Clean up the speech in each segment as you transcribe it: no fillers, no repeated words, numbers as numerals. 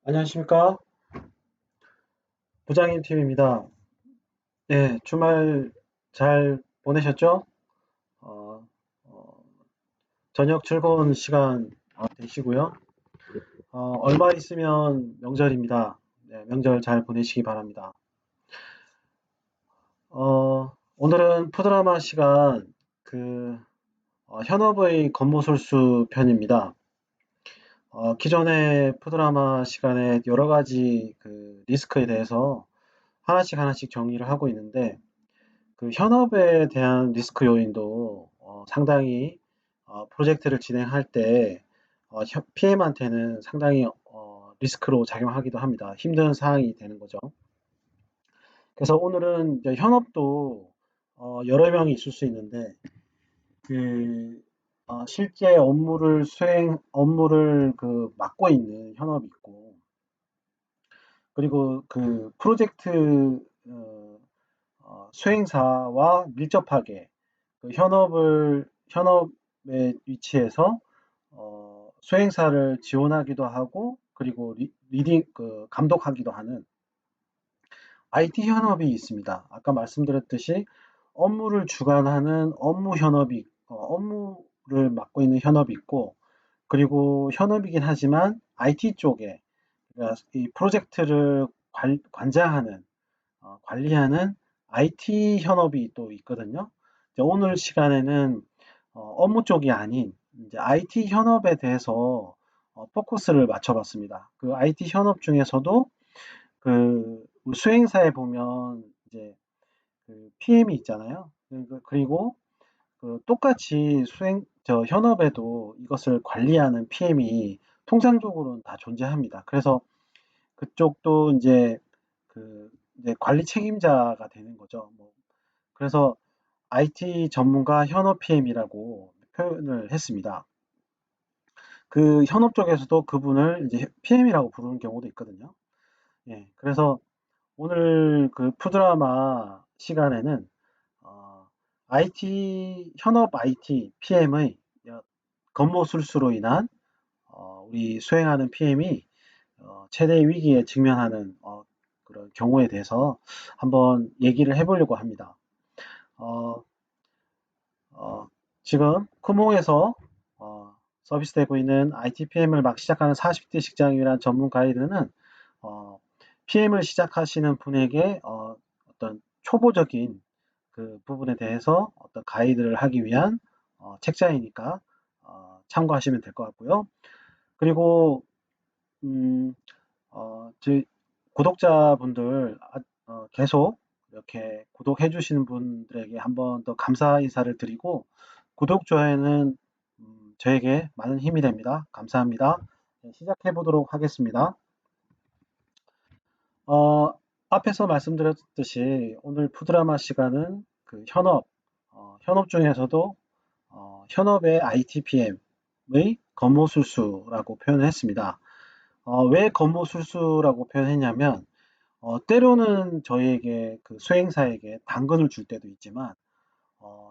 안녕하십니까? 부장님 팀입니다. 네, 주말 잘 보내셨죠? 어, 어, 저녁 즐거운 시간 되시고요. 얼마 있으면 명절입니다. 네, 명절 잘 보내시기 바랍니다. 오늘은 푸드라마 시간 현업의 겉모술수 편입니다. 기존의 푸드라마 시간에 여러 가지 리스크에 대해서 하나씩 하나씩 정리를 하고 있는데 현업에 대한 리스크 요인도 상당히 프로젝트를 진행할 때 PM한테는 상당히 리스크로 작용하기도 합니다. 힘든 상황이 되는 거죠. 그래서 오늘은 이제 현업도 여러 명이 있을 수 있는데 그 실제 업무를 맡고 있는 현업이 있고, 그리고 프로젝트 어, 수행사와 밀접하게 현업의 위치에서 수행사를 지원하기도 하고, 그리고 리딩 감독하기도 하는 IT 현업이 있습니다. 아까 말씀드렸듯이 업무를 주관하는 업무를 맡고 있는 현업이 있고, 그리고 현업이긴 하지만 IT 쪽에, 그러니까 이 프로젝트를 관장하는, 관리하는 IT 현업이 또 있거든요. 이제 오늘 시간에는 업무 쪽이 아닌 이제 IT 현업에 대해서 포커스를 맞춰봤습니다. 그 IT 현업 중에서도 우리 수행사에 보면 이제 PM이 있잖아요. 그리고 똑같이 현업에도 이것을 관리하는 PM이 통상적으로는 다 존재합니다. 그래서 그쪽도 이제 관리 책임자가 되는 거죠. 그래서 IT 전문가 현업 PM이라고 표현을 했습니다. 그 현업 쪽에서도 그분을 이제 PM이라고 부르는 경우도 있거든요. 예, 그래서 오늘 푸드라마 시간에는 어, 현업 IT PM의 겉모술수로 인한 우리 수행하는 PM이 최대 위기에 직면하는 그런 경우에 대해서 한번 얘기를 해보려고 합니다. 어, 어, 지금 쿠몽에서 서비스되고 있는 IT PM을 막 시작하는 40대 직장인이란 전문 가이드는 PM을 시작하시는 분에게 어떤 초보적인 그 부분에 대해서 어떤 가이드를 하기 위한 책자이니까 참고하시면 될 것 같고요. 그리고 음, 저희 구독자분들 계속 이렇게 구독해 주시는 분들에게 한번 더 감사 인사를 드리고, 구독, 좋아요는 저에게 많은 힘이 됩니다. 감사합니다. 네, 시작해 보도록 하겠습니다. 어, 앞에서 말씀드렸듯이 오늘 푸드라마 시간은 현업 중에서도 현업의 ITPM의 겉모술수라고 표현을 했습니다. 왜 겉모술수라고 표현했냐면, 때로는 저희에게 수행사에게 당근을 줄 때도 있지만,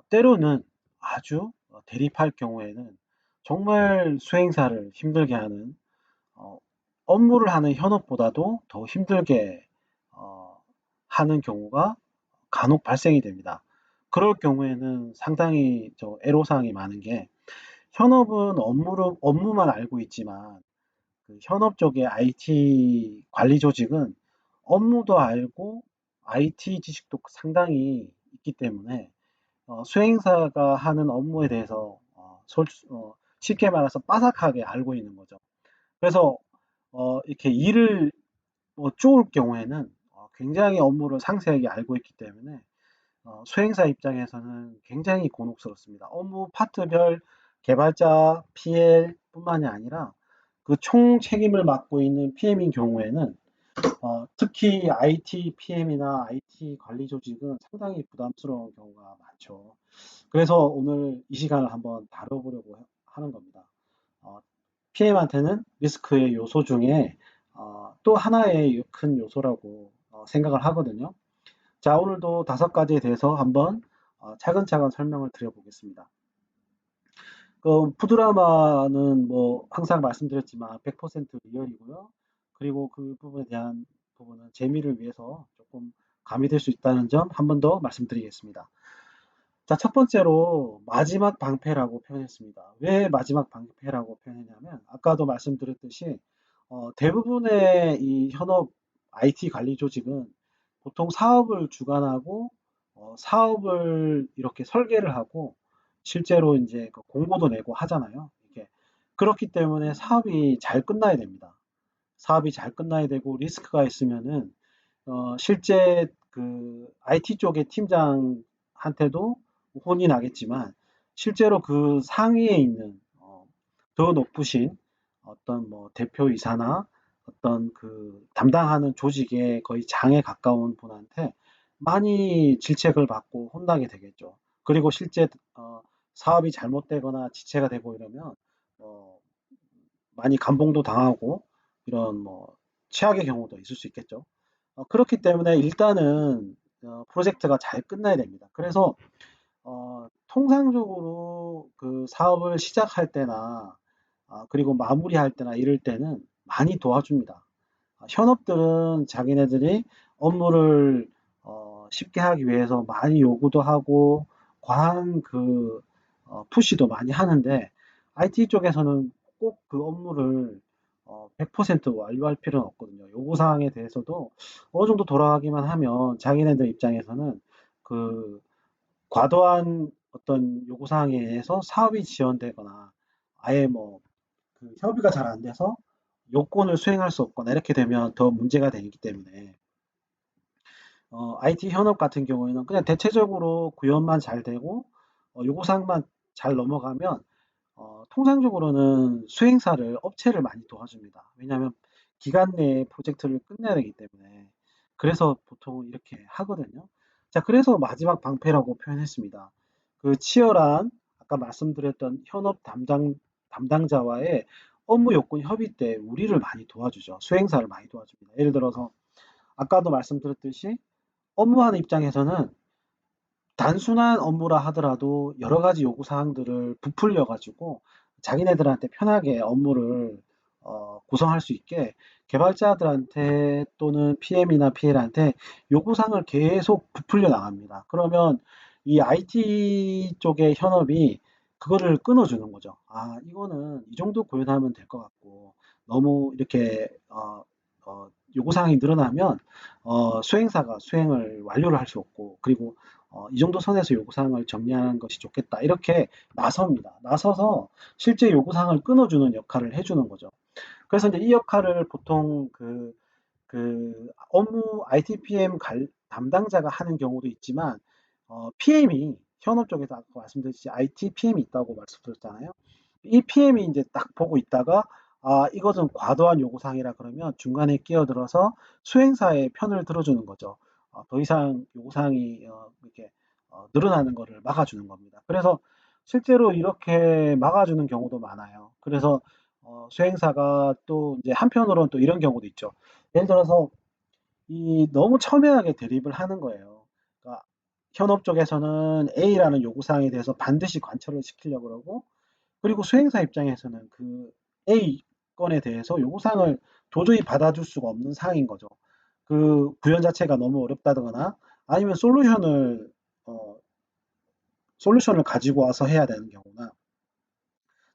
때로는 아주 대립할 경우에는 정말 수행사를 힘들게 하는, 어, 업무를 하는 현업보다도 더 힘들게 어, 하는 경우가 간혹 발생이 됩니다. 그럴 경우에는 상당히 애로사항이 많은 게, 현업은 업무만 알고 있지만 현업 쪽의 IT 관리 조직은 업무도 알고 IT 지식도 상당히 있기 때문에 수행사가 하는 업무에 대해서 쉽게 말해서 빠삭하게 알고 있는 거죠. 그래서 이렇게 일을 쪼을 경우에는 굉장히 업무를 상세하게 알고 있기 때문에 수행사 입장에서는 굉장히 곤혹스럽습니다. 업무 파트별 개발자, PL 뿐만이 아니라 그 총 책임을 맡고 있는 PM인 경우에는 특히 IT PM이나 IT 관리 조직은 상당히 부담스러운 경우가 많죠. 그래서 오늘 이 시간을 한번 다뤄보려고 하는 겁니다. PM한테는 리스크의 요소 중에 또 하나의 큰 요소라고 생각을 하거든요. 자, 오늘도 5가지에 대해서 한번 차근차근 설명을 드려보겠습니다. 푸드라마는 뭐 항상 말씀드렸지만 100% 리얼이고요. 그리고 그 부분에 대한 부분은 재미를 위해서 조금 가미될 수 있다는 점 한 번 더 말씀드리겠습니다. 자, 첫 번째로 마지막 방패라고 표현했습니다. 왜 마지막 방패라고 표현했냐면 아까도 말씀드렸듯이 대부분의 이 현업 IT 관리 조직은 보통 사업을 주관하고 사업을 이렇게 설계를 하고 실제로 이제 그 공고도 내고 하잖아요. 이게 그렇기 때문에 사업이 잘 끝나야 됩니다. 사업이 잘 끝나야 되고 리스크가 있으면은 실제 그 IT 쪽의 팀장한테도 혼이 나겠지만 실제로 그 상위에 있는 더 높으신 어떤 뭐 대표이사나 어떤 그 담당하는 조직의 거의 장에 가까운 분한테 많이 질책을 받고 혼나게 되겠죠. 그리고 실제 사업이 잘못되거나 지체가 되고 이러면 어, 많이 감봉도 당하고 이런 뭐 최악의 경우도 있을 수 있겠죠. 그렇기 때문에 일단은 프로젝트가 잘 끝나야 됩니다. 그래서 통상적으로 그 사업을 시작할 때나 그리고 마무리할 때나 이럴 때는 많이 도와줍니다. 현업들은 자기네들이 업무를 쉽게 하기 위해서 많이 요구도 하고 과한 그 푸시도 많이 하는데 IT 쪽에서는 꼭 그 업무를 100% 완료할 필요는 없거든요. 요구사항에 대해서도 어느 정도 돌아가기만 하면 자기네들 입장에서는 그 과도한 어떤 요구사항에 의해서 사업이 지연되거나 아예 뭐 그 협의가 잘 안 돼서 요건을 수행할 수 없거나 이렇게 되면 더 문제가 되기 때문에 IT 현업 같은 경우에는 그냥 대체적으로 구현만 잘 되고 요구사항만 잘 넘어가면 통상적으로는 수행사를 업체를 많이 도와줍니다. 왜냐하면 기간 내에 프로젝트를 끝내야 되기 때문에 그래서 보통 이렇게 하거든요. 자, 그래서 마지막 방패라고 표현했습니다. 그 치열한 아까 말씀드렸던 현업 담당자와의 업무 요건 협의 때 우리를 많이 도와주죠. 수행사를 많이 도와줍니다. 예를 들어서 아까도 말씀드렸듯이 업무하는 입장에서는 단순한 업무라 하더라도 여러 가지 요구 사항들을 부풀려 가지고 자기네들한테 편하게 업무를 구성할 수 있게 개발자들한테 또는 PM이나 PL한테 요구 사항을 계속 부풀려 나갑니다. 그러면 이 IT 쪽의 현업이 그거를 끊어주는 거죠. 아, 이거는 이 정도 구현하면 될 것 같고 너무 이렇게 요구 사항이 늘어나면 수행사가 수행을 완료를 할 수 없고 그리고 이 정도 선에서 요구사항을 정리하는 것이 좋겠다. 이렇게 나섭니다. 나서서 실제 요구사항을 끊어주는 역할을 해주는 거죠. 그래서 이제 이 역할을 보통 그 업무 ITPM 담당자가 하는 경우도 있지만, PM이, 현업 쪽에서 아까 말씀드렸듯이 ITPM이 있다고 말씀드렸잖아요. 이 PM이 이제 딱 보고 있다가, 아, 이것은 과도한 요구사항이라 그러면 중간에 끼어들어서 수행사의 편을 들어주는 거죠. 더 이상 요구사항이 이렇게 늘어나는 것을 막아주는 겁니다. 그래서 실제로 이렇게 막아주는 경우도 많아요. 그래서 수행사가 또 이제 한편으로는 또 이런 경우도 있죠. 예를 들어서 이 너무 첨예하게 대립을 하는 거예요. 그러니까 현업 쪽에서는 A라는 요구사항에 대해서 반드시 관철을 시키려고 그러고 그리고 수행사 입장에서는 그 A 건에 대해서 요구사항을 도저히 받아줄 수가 없는 상황인 거죠. 그 구현 자체가 너무 어렵다거나 아니면 어, 솔루션을 가지고 와서 해야 되는 경우나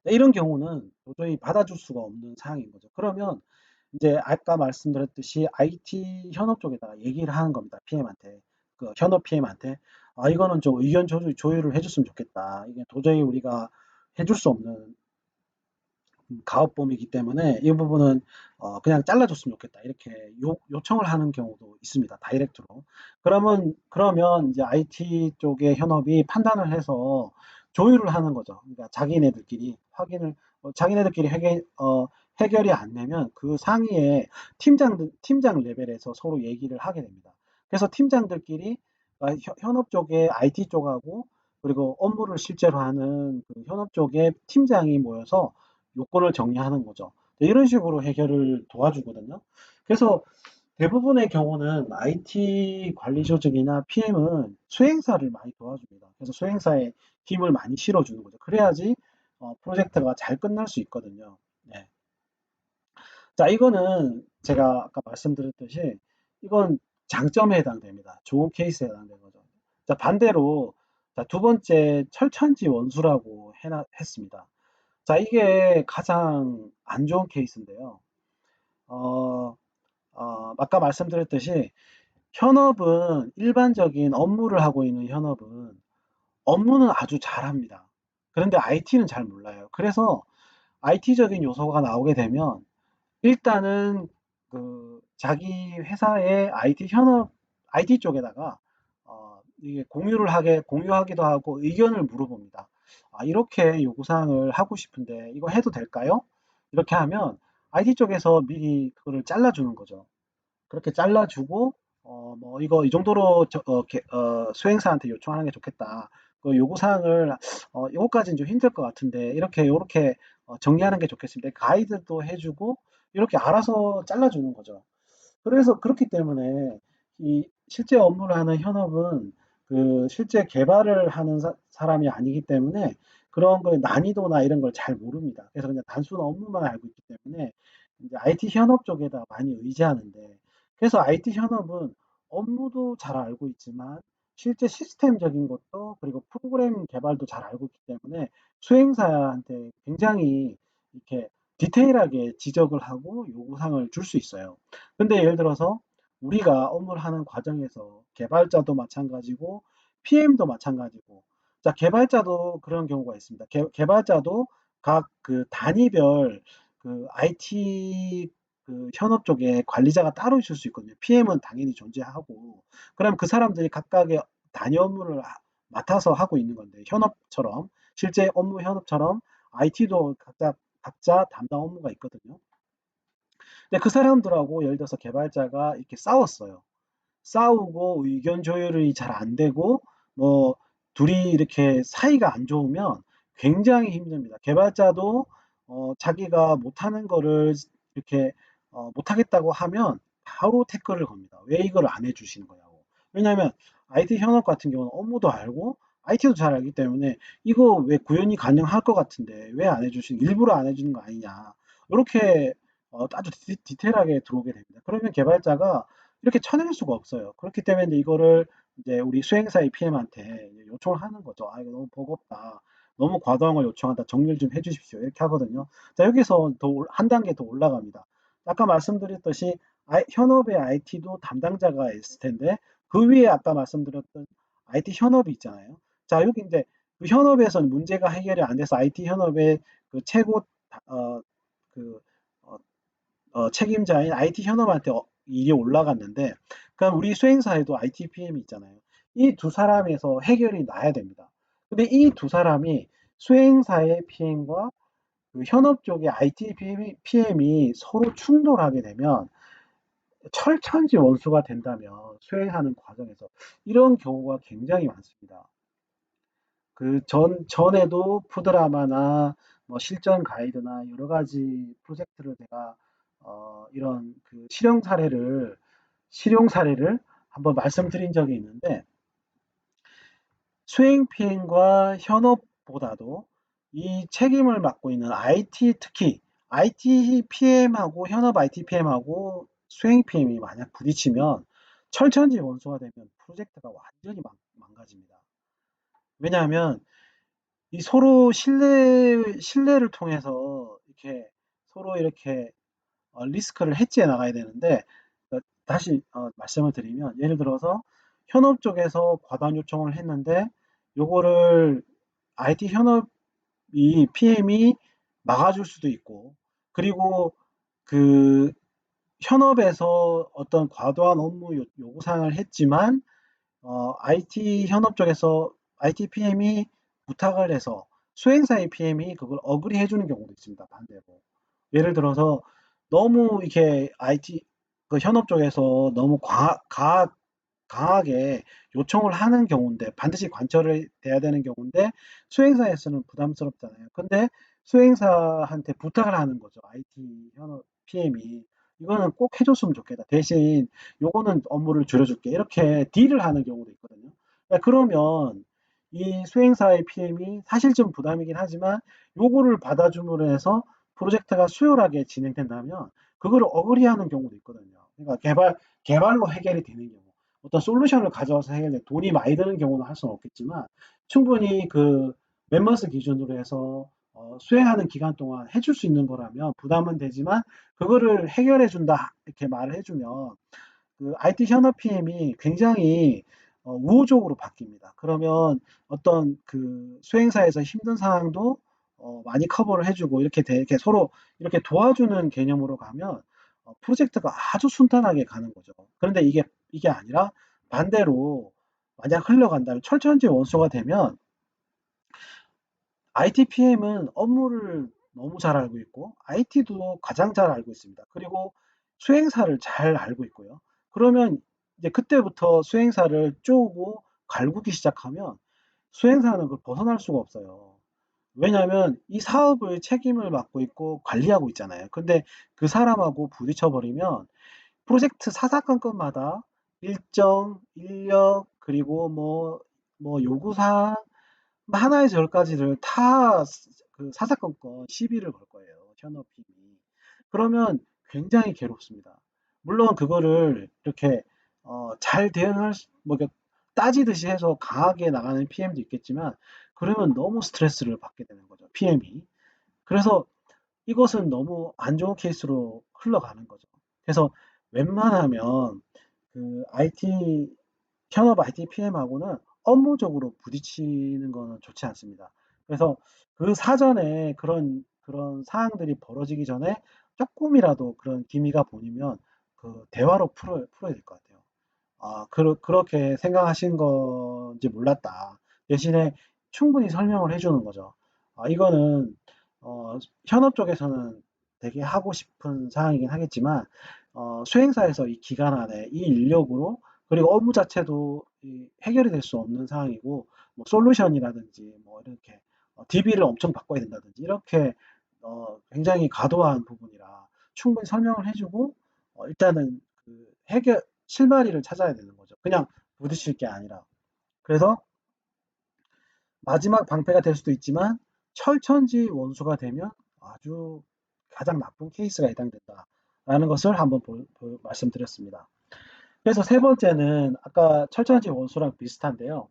이런 경우는 도저히 받아줄 수가 없는 상황인 거죠. 그러면 이제 아까 말씀드렸듯이 IT 현업 쪽에다가 얘기를 하는 겁니다. PM한테. 그 현업 PM한테. 아, 이거는 좀 의견 조율을 해줬으면 좋겠다. 이게 도저히 우리가 해줄 수 없는 가업범이기 때문에 이 부분은 그냥 잘라줬으면 좋겠다. 이렇게 요청을 하는 경우도 있습니다. 다이렉트로. 그러면 이제 IT 쪽의 현업이 판단을 해서 조율을 하는 거죠. 그러니까 자기네들끼리 자기네들끼리 해결이 안 되면 그 상위에 팀장 레벨에서 서로 얘기를 하게 됩니다. 그래서 팀장들끼리 현업 쪽의 IT 쪽하고 그리고 업무를 실제로 하는 그 현업 쪽의 팀장이 모여서 요건을 정리하는 거죠. 이런 식으로 해결을 도와주거든요. 그래서 대부분의 경우는 IT 관리 조직이나 PM은 수행사를 많이 도와줍니다. 그래서 수행사에 힘을 많이 실어주는 거죠. 그래야지 프로젝트가 잘 끝날 수 있거든요. 네. 자, 이거는 제가 아까 말씀드렸듯이 이건 장점에 해당됩니다. 좋은 케이스에 해당되는 거죠. 자, 반대로 자, 두 번째 철천지 원수라고 했습니다. 자, 이게 가장 안 좋은 케이스인데요. 어, 아까 말씀드렸듯이 현업은 일반적인 업무를 하고 있는 현업은 업무는 아주 잘합니다. 그런데 IT는 잘 몰라요. 그래서 IT적인 요소가 나오게 되면 일단은 그 자기 회사의 IT 현업 IT 쪽에다가 이게 공유하기도 하고 의견을 물어봅니다. 아, 이렇게 요구사항을 하고 싶은데 이거 해도 될까요? 이렇게 하면 IT 쪽에서 미리 그거를 잘라주는 거죠. 그렇게 잘라주고 뭐 이거 이 정도로 수행사한테 요청하는 게 좋겠다. 그 요구사항을 요거까지는 좀 힘들 것 같은데 이렇게 요렇게 정리하는 게 좋겠습니다. 가이드도 해주고 이렇게 알아서 잘라주는 거죠. 그래서 그렇기 때문에 이 실제 업무를 하는 현업은 그 실제 개발을 하는 사람이 아니기 때문에 그런 걸 난이도나 이런 걸 잘 모릅니다. 그래서 그냥 단순 업무만 알고 있기 때문에 이제 IT 현업 쪽에다 많이 의지하는데 그래서 IT 현업은 업무도 잘 알고 있지만 실제 시스템적인 것도 그리고 프로그램 개발도 잘 알고 있기 때문에 수행사한테 굉장히 이렇게 디테일하게 지적을 하고 요구사항을 줄 수 있어요. 근데 예를 들어서 우리가 업무를 하는 과정에서 개발자도 마찬가지고 PM도 마찬가지고 자 개발자도 그런 경우가 있습니다. 개발자도 각 그 단위별 그 IT 그 현업 쪽에 관리자가 따로 있을 수 있거든요. PM은 당연히 존재하고 그럼 그 사람들이 각각의 단위 업무를 맡아서 하고 있는 건데 현업처럼 실제 업무 현업처럼 IT도 각자 담당 업무가 있거든요. 근데 그 사람들하고 예를 들어서 개발자가 이렇게 싸웠어요. 싸우고 의견 조율이 잘 안 되고 뭐 둘이 이렇게 사이가 안 좋으면 굉장히 힘듭니다. 개발자도 자기가 못하는 거를 이렇게 못하겠다고 하면 바로 태클을 겁니다. 왜 이걸 안 해주시는 거냐고. 왜냐하면 IT 현업 같은 경우는 업무도 알고 IT도 잘 알기 때문에 이거 왜 구현이 가능할 것 같은데 왜 안 해주시는 일부러 안 해주는 거 아니냐. 이렇게 아주 디테일하게 들어오게 됩니다. 그러면 개발자가 이렇게 쳐낼 수가 없어요. 그렇기 때문에 이제 이거를 이제 우리 수행사의 PM한테 요청을 하는 거죠. 아, 이거 너무 버겁다. 너무 과도한 걸 요청한다. 정리를 좀 해주십시오. 이렇게 하거든요. 자, 여기서 한 단계 더 올라갑니다. 아까 말씀드렸듯이 현업의 IT도 담당자가 있을 텐데 그 위에 아까 말씀드렸던 IT 현업이 있잖아요. 자, 여기 이제 그 현업에서는 문제가 해결이 안 돼서 IT 현업의 그 최고 어, 그 어, 책임자인 IT 현업한테 일이 올라갔는데, 그럼 우리 수행사에도 IT PM이 있잖아요. 이 두 사람에서 해결이 나야 됩니다. 근데 이 두 사람이 수행사의 PM과 그 현업 쪽의 IT PM이 서로 충돌하게 되면 철천지 원수가 된다면 수행하는 과정에서 이런 경우가 굉장히 많습니다. 그 전에도 푸드라마나 뭐 실전 가이드나 여러 가지 프로젝트를 제가 이런 그 실용 사례를 한번 말씀드린 적이 있는데 수행 PM과 현업보다도 이 책임을 맡고 있는 IT 특히 IT PM하고 현업 IT PM하고 수행 PM이 만약 부딪히면 철천지 원수가 되면 프로젝트가 완전히 망가집니다. 왜냐하면 이 서로 신뢰를 통해서 이렇게 서로 이렇게 리스크를 해지해 나가야 되는데 다시 말씀을 드리면 예를 들어서 현업 쪽에서 과단 요청을 했는데 요거를 IT 현업이 PM이 막아줄 수도 있고 그리고 그 현업에서 어떤 과도한 업무 요구사항을 했지만 IT 현업 쪽에서 IT PM이 부탁을 해서 수행사의 PM이 그걸 어그리 해주는 경우도 있습니다. 반대로. 예를 들어서 너무 이렇게 IT 그 현업 쪽에서 너무 강하게 요청을 하는 경우인데 반드시 관철을 돼야 되는 경우인데 수행사에서는 부담스럽잖아요. 근데 수행사한테 부탁을 하는 거죠. IT 현업 PM이 이거는 꼭 해줬으면 좋겠다. 대신 요거는 업무를 줄여줄게. 이렇게 딜을 하는 경우도 있거든요. 그러면 이 수행사의 PM이 사실 좀 부담이긴 하지만 요거를 받아줌으로 해서 프로젝트가 수월하게 진행된다면 그거를 어그리하는 경우도 있거든요. 그러니까 개발로 해결이 되는 경우. 어떤 솔루션을 가져와서 해결돼 돈이 많이 드는 경우는 할 수는 없겠지만 충분히 그 멤버스 기준으로 해서 수행하는 기간 동안 해줄 수 있는 거라면 부담은 되지만 그거를 해결해 준다 이렇게 말을 해주면 그 IT 현업 PM이 굉장히 우호적으로 바뀝니다. 그러면 어떤 그 수행사에서 힘든 상황도 많이 커버를 해주고 이렇게 서로 이렇게 도와주는 개념으로 가면 프로젝트가 아주 순탄하게 가는 거죠. 그런데 이게 아니라 반대로 만약 흘러간다면 철천지 원수가 되면 IT PM은 업무를 너무 잘 알고 있고 IT도 가장 잘 알고 있습니다. 그리고 수행사를 잘 알고 있고요. 그러면 이제 그때부터 수행사를 쪼고 갈구기 시작하면 수행사는 그걸 벗어날 수가 없어요. 왜냐하면 이 사업의 책임을 맡고 있고 관리하고 있잖아요. 근데 그 사람하고 부딪혀 버리면 프로젝트 사사건건마다 일정, 인력, 그리고 뭐 요구사항 하나에서 열까지를 다 그 사사건건 시비를 걸 거예요. 현업팀이. 그러면 굉장히 괴롭습니다. 물론 그거를 이렇게 잘 대응할 뭐 이렇게 따지듯이 해서 강하게 나가는 PM도 있겠지만 그러면 너무 스트레스를 받게 되는 거죠. PM이. 그래서 이것은 너무 안 좋은 케이스로 흘러가는 거죠. 그래서 웬만하면 그 IT 현업 IT PM하고는 업무적으로 부딪히는 거는 좋지 않습니다. 그래서 그 사전에 그런 사항들이 벌어지기 전에 조금이라도 그런 기미가 보이면 그 대화로 풀어야 될 것 같아요. 아, 그렇게 생각하신 건지 몰랐다. 대신에 충분히 설명을 해주는 거죠. 아, 이거는, 현업 쪽에서는 되게 하고 싶은 사항이긴 하겠지만, 수행사에서 이 기간 안에 이 인력으로, 그리고 업무 자체도 해결이 될 수 없는 상황이고, 뭐, 솔루션이라든지, 뭐, 이렇게, DB를 엄청 바꿔야 된다든지, 이렇게, 굉장히 과도한 부분이라 충분히 설명을 해주고, 일단은 그 실마리를 찾아야 되는 거죠. 그냥 부딪힐 게 아니라. 그래서 마지막 방패가 될 수도 있지만 철천지 원수가 되면 아주 가장 나쁜 케이스가 해당된다라는 것을 한번 말씀드렸습니다. 그래서 세 번째는 아까 철천지 원수랑 비슷한데요.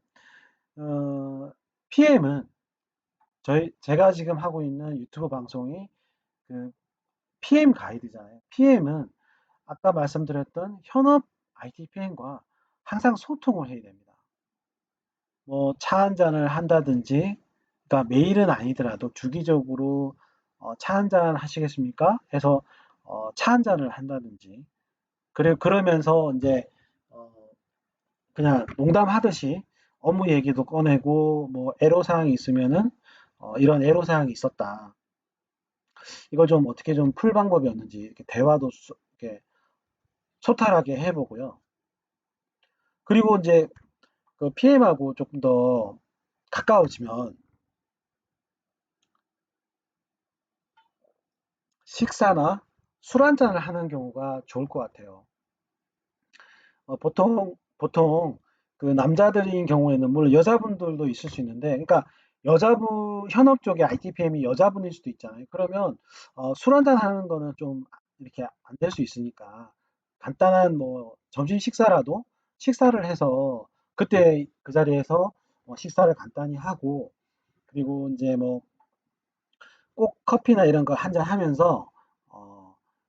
PM은 제가 지금 하고 있는 유튜브 방송이 그 PM 가이드잖아요. PM은 아까 말씀드렸던 현업 IT PM과 항상 소통을 해야 됩니다. 뭐 차 한잔을 한다든지 그러니까 매일은 아니더라도 주기적으로 "차 한잔 하시겠습니까?" 해서 차 한잔을 한다든지 그러면서 인제 어 그냥 농담하듯이 업무 얘기도 꺼내고 뭐 애로사항이 있으면은 "이런 애로사항이 있었다. 이걸 좀 어떻게 좀 풀 방법이 없는지." 이렇게 대화도 이렇게 소탈하게 해 보고요. 그리고 인제 그 PM하고 쪼끔 더 가까워지면 식사나 술 한잔을 하는 경우가 좋을 것 같아요. 보통 그 남자들인 경우에는 물론 여자분들도 있을 수 있는데, 그러니까 현업 쪽에 IT PM이 여자분일 수도 있잖아요. 그러면 술 한잔 하는 거는 좀 이렇게 안 될 수 있으니까 간단한 뭐 점심 식사라도 식사를 해서 그때 그 자리에서 식사를 간단히 하고 그리고 이제 뭐 꼭 커피나 이런 거 한잔 하면서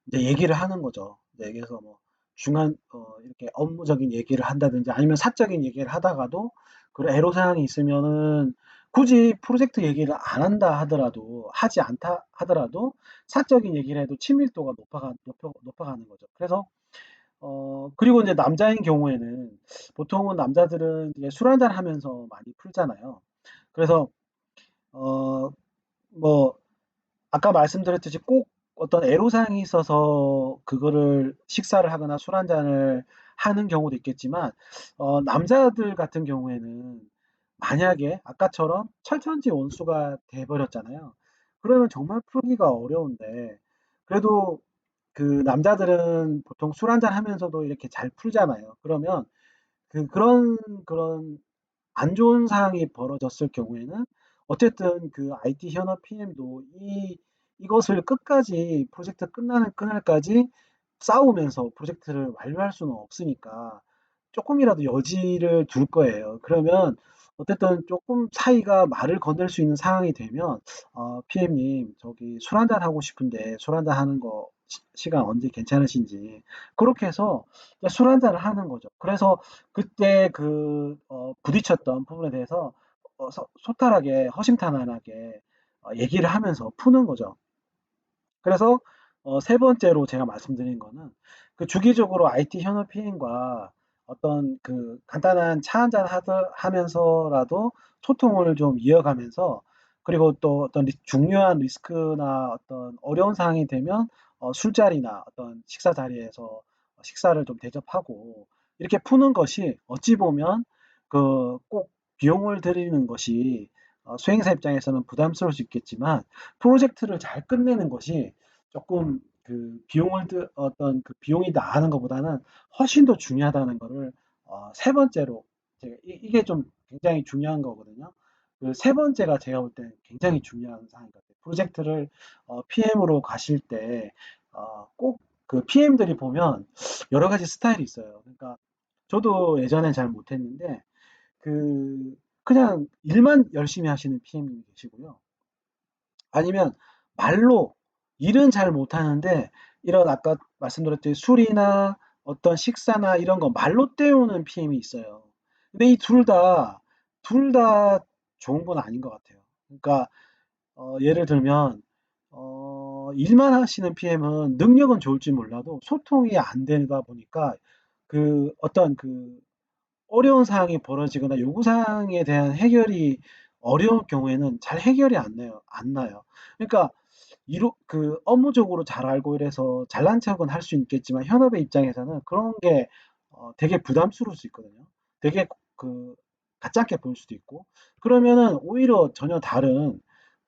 이제 얘기를 하는 거죠. 이제 여기서 뭐 중간 이렇게 업무적인 얘기를 한다든지 아니면 사적인 얘기를 하다가도 그런 애로사항이 있으면은 굳이 프로젝트 얘기를 안 한다 하더라도 하지 않다 하더라도 사적인 얘기를 해도 친밀도가 높아가는 거죠. 그래서 그리고 이제 남자인 경우에는 보통은 남자들은 이제 술 한잔 하면서 많이 풀잖아요. 그래서 어 뭐 아까 말씀드렸듯이 꼭 어떤 애로사항이 있어서 그거를 식사를 하거나 술 한 잔을 하는 경우도 있겠지만 남자들 같은 경우에는 만약에 아까처럼 철천지 원수가 돼 버렸잖아요. 그러면 정말 풀기가 어려운데 그래도 그 남자들은 보통 술 한 잔 하면서도 이렇게 잘 풀잖아요. 그러면 그런 안 좋은 상황이 벌어졌을 경우에는 어쨌든 그 IT 현업 PM도 이 이것을 끝까지 프로젝트 끝나는 그날까지 싸우면서 프로젝트를 완료할 수는 없으니까 조금이라도 여지를 둘 거예요. 그러면 어쨌든 조금 사이가 말을 건넬 수 있는 상황이 되면 PM님 저기 술 한잔 하고 싶은데 술 한잔 하는 거 시간 언제 괜찮으신지 그렇게 해서 술 한잔을 하는 거죠. 그래서 그때 부딪혔던 부분에 대해서 소탈하게 허심탄회하게 얘기를 하면서 푸는 거죠. 그래서 세 번째로 제가 말씀드린 거는 그 주기적으로 IT 현업 PM과 어떤 그 간단한 차 한잔 하면서라도 소통을 좀 이어가면서 그리고 또 어떤 중요한 리스크나 어떤 어려운 상황이 되면 술자리나 어떤 식사 자리에서 식사를 좀 대접하고 이렇게 푸는 것이 어찌 보면 그 꼭 비용을 들이는 것이 수행사 입장에서는 부담스러울 수 있겠지만 프로젝트를 잘 끝내는 것이 조금 어떤 그 비용이 나가는 것보다는 훨씬 더 중요하다는 거를 세 번째로 제가 이게 좀 굉장히 중요한 거거든요. 그 세 번째가 제가 볼 때는 굉장히 중요한 사항인 것 같아요. 프로젝트를 PM으로 가실 때 꼭 그 PM들이 보면 여러 가지 스타일이 있어요. 그러니까 저도 예전에 잘 못했는데 그냥 일만 열심히 하시는 PM이 계시고요. 아니면 말로 일은 잘 못하는데 이런 아까 말씀드렸듯이 술이나 어떤 식사나 이런 거 말로 때우는 PM이 있어요. 근데 이 둘 다 좋은 건 아닌 것 같아요. 그러니까 예를 들면 일만 하시는 PM은 능력은 좋을지 몰라도 소통이 안 되다 보니까 어떤 어려운 사항이 벌어지거나 요구사항에 대한 해결이 어려운 경우에는 잘 해결이 안 나요. 그러니까 업무적으로 잘 알고 이래서 잘난 척은 할 수 있겠지만 현업의 입장에서는 그런 게 되게 부담스러울 수 있거든요. 되게 그 가짜게 보일 수도 있고 그러면은 오히려 전혀 다른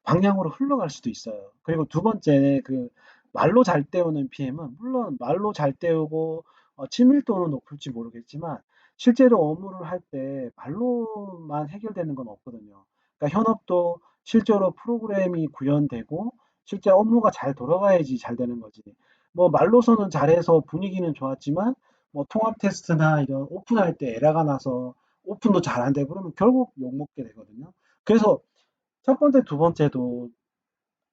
방향으로 흘러갈 수도 있어요. 그리고 두 번째 말로 잘 때우는 PM은 물론 말로 잘 때우고 친밀도는 높을지 모르겠지만 실제로 업무를 할 때 말로만 해결되는 건 없거든요. 그러니까 현업도 실제로 프로그램이 구현되고 실제 업무가 잘 돌아가야지 잘 되는 거지. 뭐 말로서는 잘해서 분위기는 좋았지만 뭐 통합 테스트나 이런 오픈할 때 에러가 나서 오픈도 잘 안 되고 그러면 결국 욕먹게 되거든요. 그래서 첫 번째, 두 번째도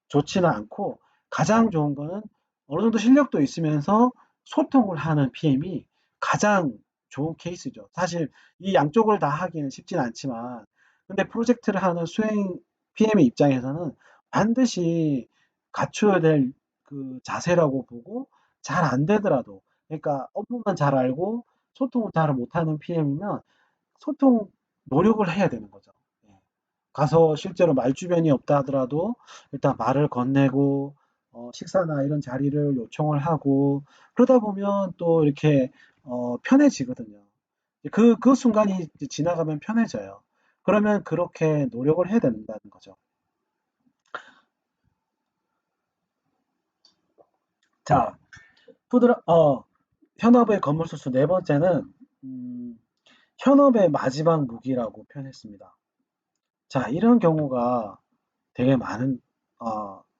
좋지는 않고 가장 좋은 거는 어느 정도 실력도 있으면서 소통을 하는 PM이 가장 좋은 케이스죠. 사실 이 양쪽을 다 하기는 쉽진 않지만 근데 프로젝트를 하는 수행 PM의 입장에서는 반드시 갖춰야 될 그 자세라고 보고 잘 안 되더라도 그러니까 업무만 잘 알고 소통을 잘 못하는 PM이면 소통 노력을 해야 되는 거죠. 예. 가서 실제로 말주변이 없다 하더라도 일단 말을 건네고 식사나 이런 자리를 요청을 하고 그러다 보면 또 이렇게 편해지거든요. 그 순간이 지나가면 편해져요. 그러면 그렇게 노력을 해야 된다는 거죠. 자, 푸드라, 현업의 건물소수 네 번째는 음, 현업의 마지막 무기라고 표현했습니다. 자, 이런 경우가 되게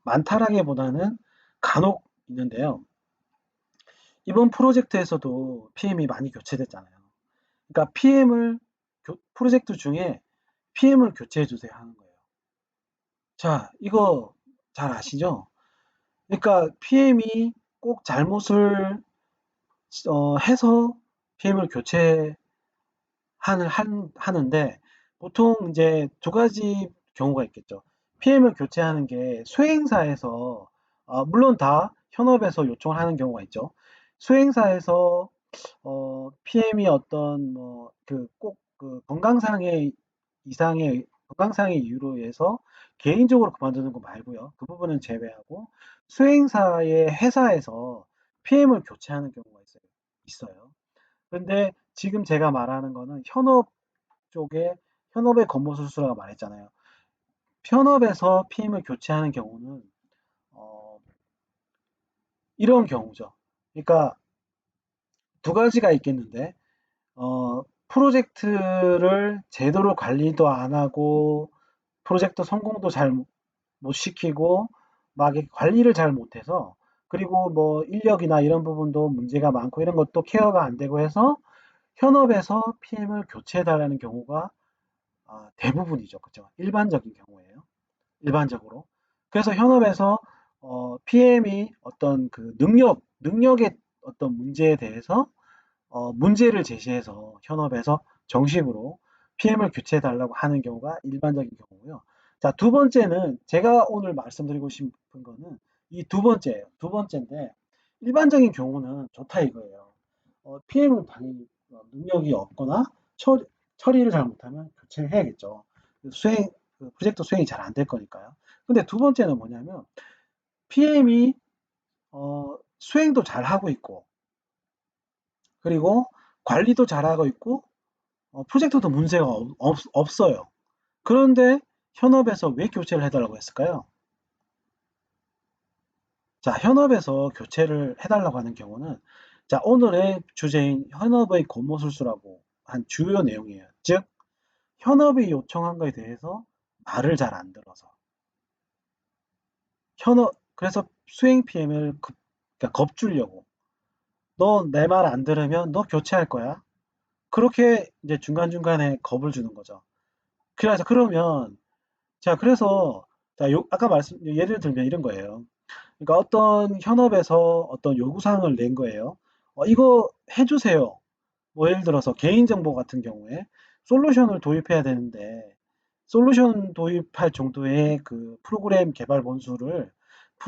많다라기보다는 간혹 있는데요. 이번 프로젝트에서도 PM이 많이 교체됐잖아요. 그러니까 프로젝트 중에 PM을 교체해 주세요 하는 거예요. 자, 이거 잘 아시죠? 그러니까 PM이 꼭 잘못을 해서 PM을 하는데 보통 이제 두 가지 경우가 있겠죠. PM을 교체하는 게 수행사에서 물론 다 현업에서 요청을 하는 경우가 있죠. 수행사에서 PM이 어떤 뭐 꼭 건강상의 이유로 해서 개인적으로 그만두는 거 말고요. 그 부분은 제외하고 수행사의 회사에서 PM을 교체하는 경우가 있어요. 근데 지금 제가 말하는 거는 쪽에 현업의 건보수수라고 말했잖아요. 현업에서 PM을 교체하는 경우는 어, 이런 경우죠. 그러니까 두 가지가 있겠는데 프로젝트를 제대로 관리도 안 하고 프로젝트 성공도 잘 못 시키고 막 관리를 잘 못해서 그리고 뭐 인력이나 이런 부분도 문제가 많고 이런 것도 케어가 안 되고 해서 현업에서 PM을 교체해 달라는 경우가 대부분이죠. 그죠? 일반적인 경우에요. 일반적으로. 그래서 현업에서 PM이 어떤 그 능력의 어떤 문제에 대해서 문제를 제시해서 현업에서 정식으로 PM을 교체해 달라고 하는 경우가 일반적인 경우고요. 자, 두 번째는 제가 오늘 말씀드리고 싶은 거는 이 두 번째예요. 두 번째인데 일반적인 경우는 좋다 이거예요. PM을 당연히 능력이 없거나 처리를 잘못하면 교체를 해야겠죠. 수행, 프로젝트 수행이 잘 안 될 거니까요. 근데 두 번째는 뭐냐면 PM이 수행도 잘 하고 있고 그리고 관리도 잘하고 있고 프로젝트도 문제가 없어요. 그런데 현업에서 왜 교체를 해달라고 했을까요? 자, 현업에서 교체를 해달라고 하는 경우는 자, 오늘의 주제인 현업의 권모술수라고 한 주요 내용이에요. 즉, 현업이 요청한 거에 대해서 말을 잘 안 들어서 그래서 수행 PM을 그러니까 겁주려고 너 내 말 안 들으면 너 교체할 거야. 그렇게 이제 중간중간에 겁을 주는 거죠. 그래서 그러면 자, 그래서 자, 아까 예를 들면 이런 거예요. 그러니까 어떤 현업에서 어떤 요구사항을 낸 거예요. 이거 해주세요. 뭐 예를 들어서 개인정보 같은 경우에 솔루션을 도입해야 되는데 솔루션 도입할 정도의 그 프로그램 개발 본수를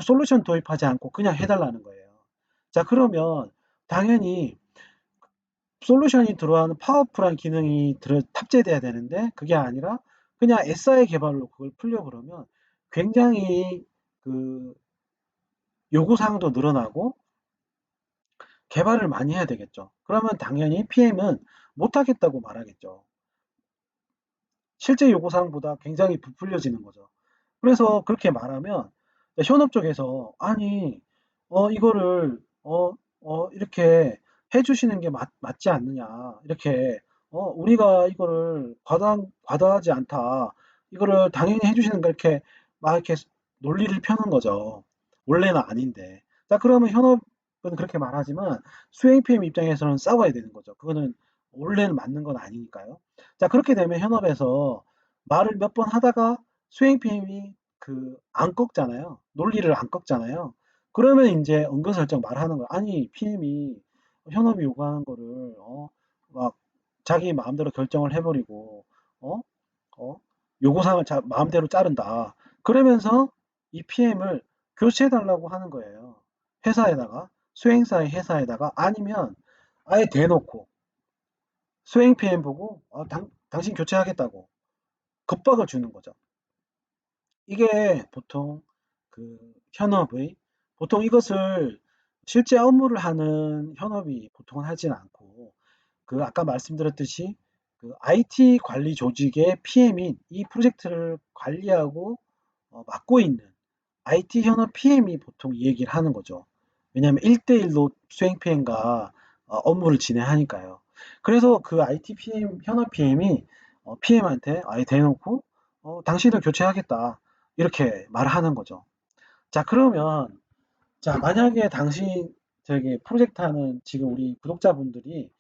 솔루션 도입하지 않고 그냥 해달라는 거예요. 자, 그러면 당연히 솔루션이 들어가는 파워풀한 기능이 탑재돼야 되는데 그게 아니라 그냥 SI 개발로 그걸 풀려 그러면 굉장히 그 요구사항도 늘어나고 개발을 많이 해야 되겠죠. 그러면 당연히 PM은 못하겠다고 말하겠죠. 실제 요구사항보다 굉장히 부풀려지는 거죠. 그래서 그렇게 말하면 현업 쪽에서 아니 이거를 이렇게 해주시는 게 맞지 않느냐 이렇게 우리가 이거를 과다하지 않다 이거를 당연히 해주시는 거 이렇게 막 이렇게 논리를 펴는 거죠. 원래는 아닌데 자 그러면 현업은 그렇게 말하지만 수행 PM 입장에서는 싸워야 되는 거죠. 그거는 원래는 맞는 건 아니니까요. 자 그렇게 되면 현업에서 말을 몇 번 하다가 수행 PM이 안 꺾잖아요. 논리를 안 꺾잖아요. 그러면 이제 은근슬쩍 말하는 거야. 아니, PM이 현업이 요구하는 거를, 막 자기 마음대로 결정을 해버리고, 어? 어? 요구사항을 마음대로 자른다. 그러면서 이 PM을 교체해달라고 하는 거예요. 회사에다가, 수행사의 회사에다가, 아니면 아예 대놓고, 수행 PM 보고, 당신 교체하겠다고 겁박을 주는 거죠. 이게 보통 그 현업의 보통 이것을 실제 업무를 하는 현업이 보통은 하진 않고 아까 말씀드렸듯이 IT 관리 조직의 PM인 이 프로젝트를 관리하고 맡고 있는 IT 현업 PM이 보통 이 얘기를 하는 거죠. 왜냐하면 1대1로 수행 PM과 업무를 진행하니까요. 그래서 그 IT PM, 현업 PM이 PM한테 아예 대놓고 당신을 교체하겠다. 이렇게 말하는 거죠. 자, 그러면 자, 만약에 당신 저기 프로젝트 하는 지금 우리 구독자분들이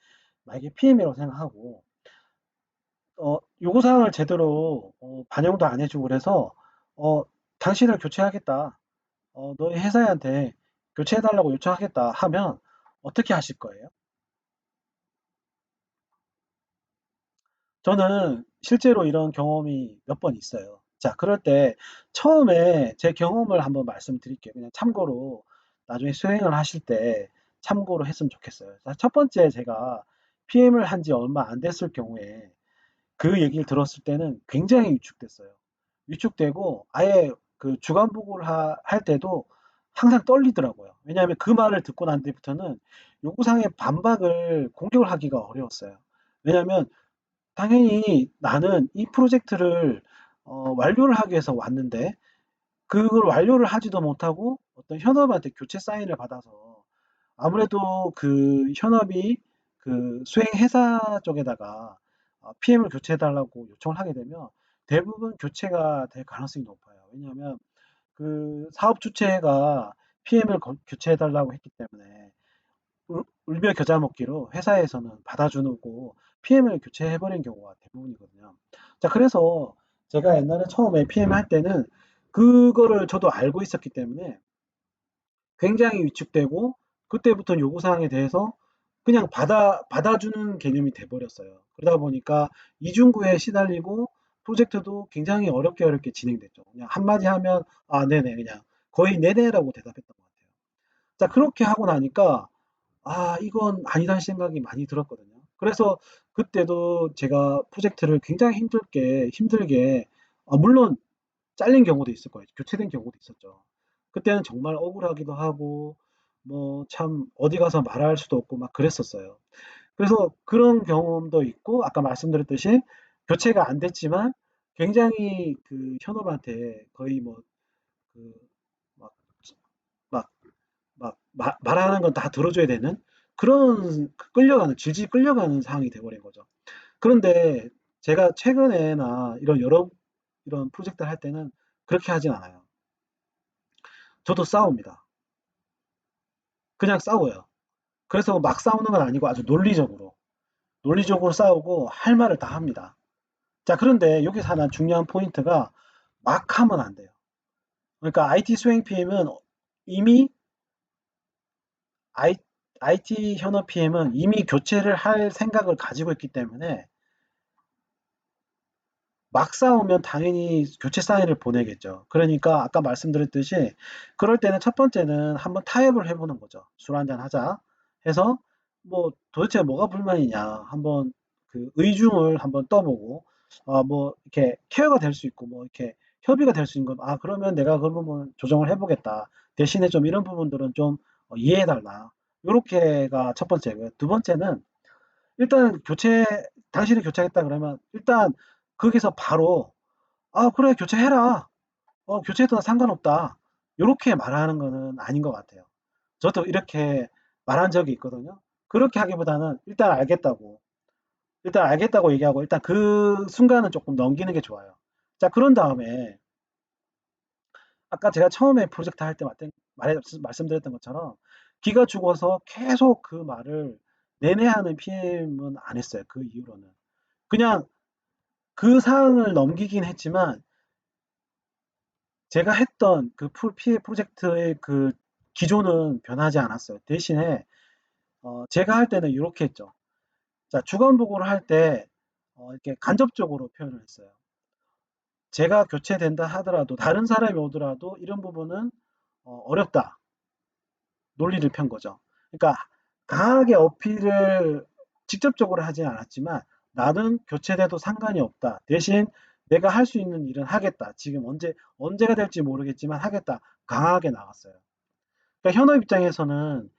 만약에 PM이라고 생각하고 요구사항을 제대로 반영도 안 해주고 그래서 어, 당신을 교체하겠다. 너희 회사한테 교체해달라고 요청하겠다 하면 어떻게 하실 거예요? 저는 실제로 이런 경험이 몇 번 있어요. 자, 그럴 때 처음에 제 경험을 한번 말씀드릴게요. 그냥 참고로 나중에 수행을 하실 때 참고로 했으면 좋겠어요. 자, 첫 번째 제가 PM을 한지 얼마 안 됐을 경우에 그 얘기를 들었을 때는 굉장히 위축됐어요. 위축되고 아예 주간 보고를 할 때도 항상 떨리더라고요. 왜냐하면 그 말을 듣고 난 뒤부터는 요구사항의 반박을 공격을 하기가 어려웠어요. 왜냐하면 당연히 나는 이 프로젝트를 완료를 하기 위해서 왔는데 그걸 완료를 하지도 못하고 어떤 현업한테 교체 사인을 받아서 아무래도 현업이 수행 회사 쪽에다가 PM을 교체해 달라고 요청을 하게 되면 대부분 교체가 될 가능성이 높아요. 왜냐하면 그 사업 주체가 PM을 교체해 달라고 했기 때문에 울며 겨자 먹기로 회사에서는 받아주고 PM을 교체해 버린 경우가 대부분이거든요. 자, 그래서 제가 옛날에 처음에 PM 할 때는 그거를 저도 알고 있었기 때문에 굉장히 위축되고, 그때부터 요구사항에 대해서 그냥 받아주는 개념이 돼버렸어요. 그러다 보니까 이중구에 시달리고 프로젝트도 굉장히 어렵게 진행됐죠. 그냥 한마디 하면, 아, 네네, 그냥 거의 네네라고 대답했던 것 같아요. 자, 그렇게 하고 나니까, 아, 이건 아니다는 생각이 많이 들었거든요. 그래서 그때도 제가 프로젝트를 굉장히 힘들게, 물론 잘린 경우도 있을 거예요. 교체된 경우도 있었죠. 그때는 정말 억울하기도 하고, 뭐, 참, 어디 가서 말할 수도 없고, 막 그랬었어요. 그래서 그런 경험도 있고, 아까 말씀드렸듯이, 교체가 안 됐지만, 굉장히 그 현업한테 거의 뭐, 그, 막, 막, 말하는 건 다 들어줘야 되는 그런 질질 끌려가는 상황이 돼버린 거죠. 그런데 제가 최근에나 이런 프로젝트를 할 때는 그렇게 하진 않아요. 저도 싸웁니다. 그냥 싸워요. 그래서 막 싸우는 건 아니고 아주 논리적으로 싸우고 할 말을 다 합니다. 자, 그런데 여기서 하나 중요한 포인트가 막 하면 안 돼요. 그러니까 IT 수행 PM은 이미 IT 현업 PM은 이미 교체를 할 생각을 가지고 있기 때문에 막 싸우면 당연히 교체 사인을 보내겠죠. 그러니까 아까 말씀드렸듯이 그럴 때는 첫 번째는 한번 타협을 해보는 거죠. 술 한잔 하자 해서 뭐 도대체 뭐가 불만이냐 한번 그 의중을 한번 떠보고 뭐 이렇게 케어가 될 수 있고 뭐 이렇게 협의가 될 수 있는 건 그러면 내가 그 부분 조정을 해보겠다. 대신에 좀 이런 부분들은 좀 이해해달라. 요렇게가 첫 번째고요. 두 번째는 일단 당신이 교체하겠다 그러면 일단 거기서 바로 그래, 교체해라. 교체해도 상관없다. 요렇게 말하는 거는 아닌 것 같아요. 저도 이렇게 말한 적이 있거든요. 그렇게 하기보다는 일단 알겠다고 얘기하고 일단 그 순간은 조금 넘기는 게 좋아요. 자, 그런 다음에 아까 제가 처음에 프로젝트 할 때 말씀드렸던 것처럼 기가 죽어서 계속 그 말을 내내 하는 PM은 안 했어요. 그 이후로는. 그냥 그 사항을 넘기긴 했지만 제가 했던 그 PA 프로젝트의 그 기조는 변하지 않았어요. 대신에 제가 할 때는 이렇게 했죠. 자, 주간 보고를 할 때 이렇게 간접적으로 표현을 했어요. 제가 교체된다 하더라도 다른 사람이 오더라도 이런 부분은 어렵다. 논리를 편 거죠. 그러니까 강하게 어필을 직접적으로 하진 않았지만 나는 교체돼도 상관이 없다. 대신 내가 할 수 있는 일은 하겠다. 지금 언제가 될지 모르겠지만 하겠다. 강하게 나왔어요. 그러니까 현업 입장에서는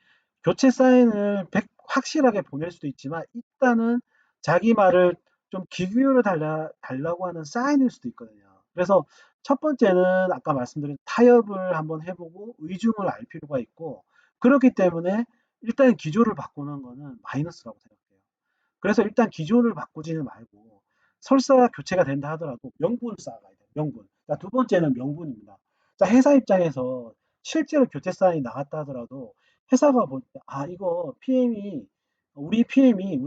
교체 사인을 확실하게 보낼 수도 있지만 일단은 자기 말을 좀 귀 기울여 달라고 하는 사인일 수도 있거든요. 그래서 첫 번째는 아까 말씀드린 타협을 한번 해보고 의중을 알 필요가 있고 그렇기 때문에 일단 기조를 바꾸는 거는 마이너스라고 생각해요. 그래서 일단 기조를 바꾸지는 말고 설사 교체가 된다 하더라도 명분을 쌓아가야 돼요. 명분. 자, 두 번째는 명분입니다. 자, 회사 입장에서 실제로 교체 사인이 나갔다 하더라도 회사가 볼 때, 이거 우리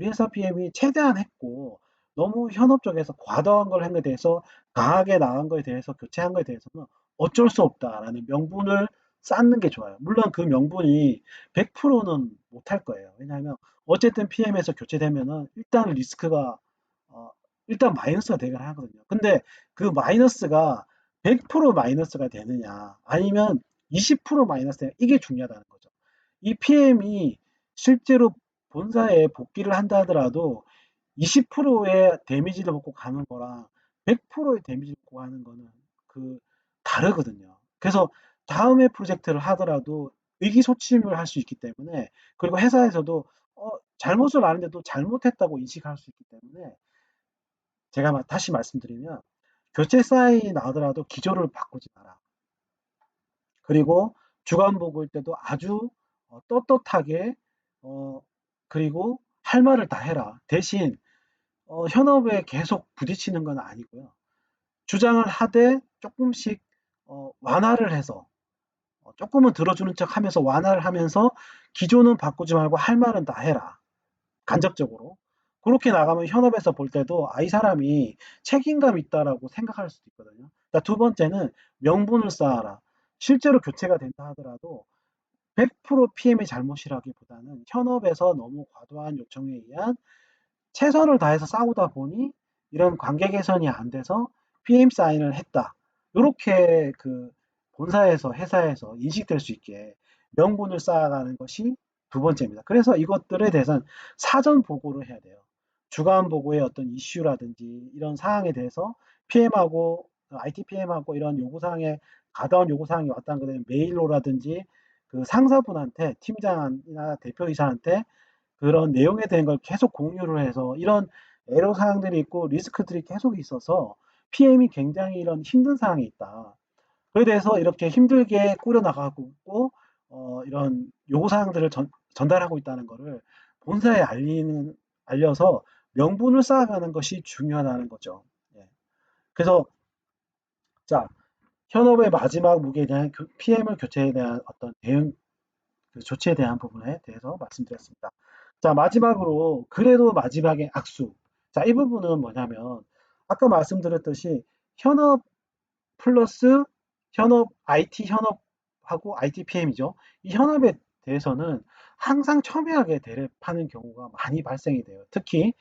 회사 PM이 최대한 했고, 너무 현업 쪽에서 과도한 걸 한 거에 대해서, 강하게 나간 거에 대해서, 교체한 거에 대해서는 어쩔 수 없다라는 명분을 쌓는 게 좋아요. 물론 그 명분이 100%는 못할 거예요. 왜냐하면 어쨌든 PM에서 교체되면은 어, 일단 마이너스가 되긴 하거든요. 근데 그 마이너스가 100% 마이너스가 되느냐, 아니면 20% 마이너스 되느냐, 이게 중요하다는 거죠. 이 PM이 실제로 본사에 복귀를 한다 하더라도 20%의 데미지를 먹고 가는 거랑 100%의 데미지를 먹고 가는 거는 그 다르거든요. 그래서 다음에 프로젝트를 하더라도 의기소침을 할 수 있기 때문에 그리고 회사에서도 잘못을 아는데도 잘못했다고 인식할 수 있기 때문에 제가 다시 말씀드리면 교체 사인이 나오더라도 기조를 바꾸지 마라. 그리고 주간 보고일 때도 아주 떳떳하게 어, 그리고 할 말을 다 해라. 대신 현업에 계속 부딪히는 건 아니고요. 주장을 하되 조금씩 완화를 해서 조금은 들어주는 척 하면서 완화를 하면서 기존은 바꾸지 말고 할 말은 다 해라. 간접적으로. 그렇게 나가면 현업에서 볼 때도 이 사람이 책임감 있다라고 생각할 수도 있거든요. 두 번째는 명분을 쌓아라. 실제로 교체가 된다 하더라도 100% PM의 잘못이라기보다는 현업에서 너무 과도한 요청에 의한 최선을 다해서 싸우다 보니 이런 관계 개선이 안 돼서 PM 사인을 했다. 이렇게 그 본사에서 회사에서 인식될 수 있게 명분을 쌓아가는 것이 두 번째입니다. 그래서 이것들에 대해서는 사전 보고를 해야 돼요. 주간 보고의 어떤 이슈라든지 이런 사항에 대해서 PM하고 IT PM하고 이런 요구사항에 가다운 요구사항이 왔다는 것에 메일로라든지 그 상사분한테 팀장이나 대표이사한테 그런 내용에 대한 걸 계속 공유를 해서 이런 애로 사항들이 있고 리스크들이 계속 있어서 PM이 굉장히 이런 힘든 사항이 있다. 그에 대해서 이렇게 힘들게 꾸려나가고 있고 이런 요구사항들을 전달하고 있다는 것을 본사에 알려서 명분을 쌓아가는 것이 중요하다는 거죠. 예. 그래서 자, 현업의 마지막 무게에 대한 PM을 교체에 대한 어떤 대응 그 조치에 대한 부분에 대해서 말씀드렸습니다. 자, 마지막으로 그래도 마지막에 악수. 자, 이 부분은 뭐냐면 아까 말씀드렸듯이 현업 플러스 현업 IT 현업하고 IT PM이죠. 이 현업에 대해서는 항상 첨예하게 대립하는 경우가 많이 발생이 돼요. 특히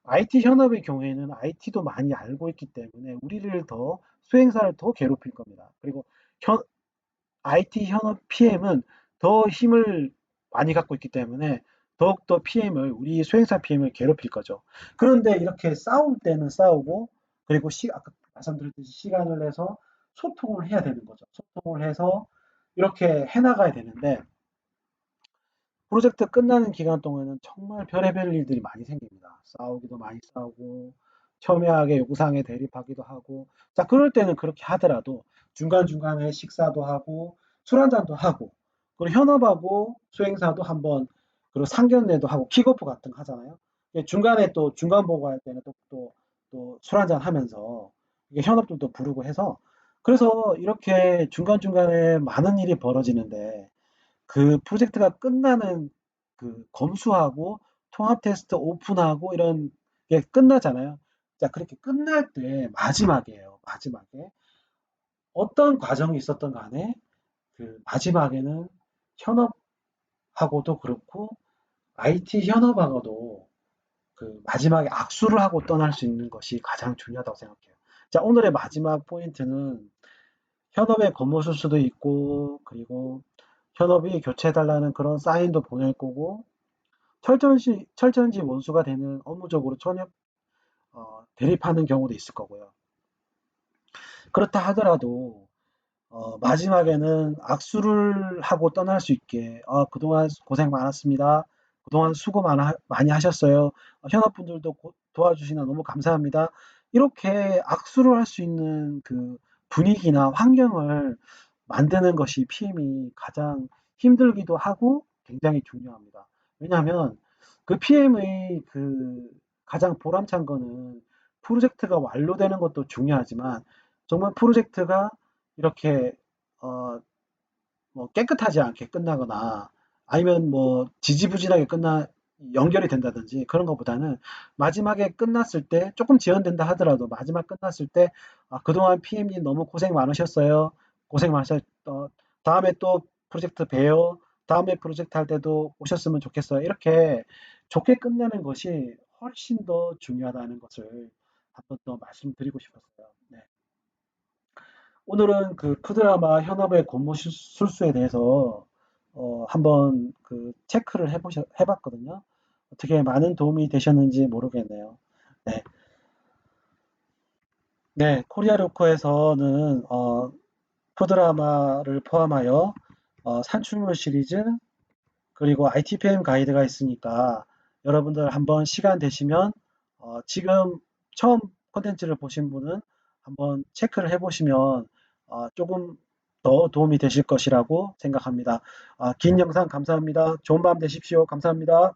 IT 현업의 경우에는 IT도 많이 알고 있기 때문에 우리를 더 수행사를 더 괴롭힐 겁니다. 그리고 현, IT 현업 PM은 더 힘을 많이 갖고 있기 때문에 더욱더 PM을 우리 수행사 PM을 괴롭힐 거죠. 그런데 이렇게 싸울 때는 싸우고 그리고 아까 말씀드렸듯이 시간을 내서 소통을 해야 되는 거죠. 소통을 해서 이렇게 해나가야 되는데 프로젝트 끝나는 기간 동안은 정말 별의별 일들이 많이 생깁니다. 싸우기도 많이 싸우고 첨예하게 요구사항에 대립하기도 하고 자 그럴 때는 그렇게 하더라도 중간중간에 식사도 하고 술 한잔도 하고 그리고 현업하고 수행사도 한번 그리고 상견례도 하고 킥오프 같은 거 하잖아요. 중간에 또 중간 보고할 때는 또 술 한잔 하면서 이게 현업들도 부르고 해서 그래서 이렇게 중간중간에 많은 일이 벌어지는데 그 프로젝트가 끝나는 그 검수하고 통합 테스트 오픈하고 이런 게 끝나잖아요. 자, 그렇게 끝날 때 마지막이에요. 마지막에 어떤 과정이 있었던 간에 그 마지막에는 현업하고도 그렇고 IT 현업하고도 그 마지막에 악수를 하고 떠날 수 있는 것이 가장 중요하다고 생각해요. 자, 오늘의 마지막 포인트는 현업의 겉모술 수도 있고 그리고 현업이 교체해달라는 그런 사인도 보낼 거고 철전지 원수가 되는 업무적으로 대립하는 경우도 있을 거고요. 그렇다 하더라도 마지막에는 악수를 하고 떠날 수 있게 그동안 고생 많았습니다. 그동안 수고 많이 하셨어요. 현업분들도 도와주시나 너무 감사합니다. 이렇게 악수를 할 수 있는 그 분위기나 환경을 만드는 것이 PM이 가장 힘들기도 하고 굉장히 중요합니다. 왜냐하면 그 PM의 그 가장 보람찬 거는 프로젝트가 완료되는 것도 중요하지만 정말 프로젝트가 이렇게 어, 뭐 깨끗하지 않게 끝나거나 아니면 뭐 지지부진하게 연결이 된다든지 그런 것보다는 마지막에 끝났을 때 조금 지연된다 하더라도 마지막 끝났을 때 그동안 PM님 너무 고생 많으셨어요. 고생 많으셨, 다음에 또 프로젝트 봬요. 다음에 프로젝트 할 때도 오셨으면 좋겠어요. 이렇게 좋게 끝내는 것이 훨씬 더 중요하다는 것을 한번 더 말씀드리고 싶었어요. 네. 오늘은 그 푸드라마 현업의 술수에 대해서 한번 그 체크를 해봤거든요. 어떻게 많은 도움이 되셨는지 모르겠네요. 네, 네, 코리아 로커에서는 푸드라마를 포함하여 산출물 시리즈 그리고 ITPM 가이드가 있으니까 여러분들 한번 시간 되시면 지금 처음 콘텐츠를 보신 분은 한번 체크를 해보시면 조금 더 도움이 되실 것이라고 생각합니다. 긴 영상 감사합니다. 좋은 밤 되십시오. 감사합니다.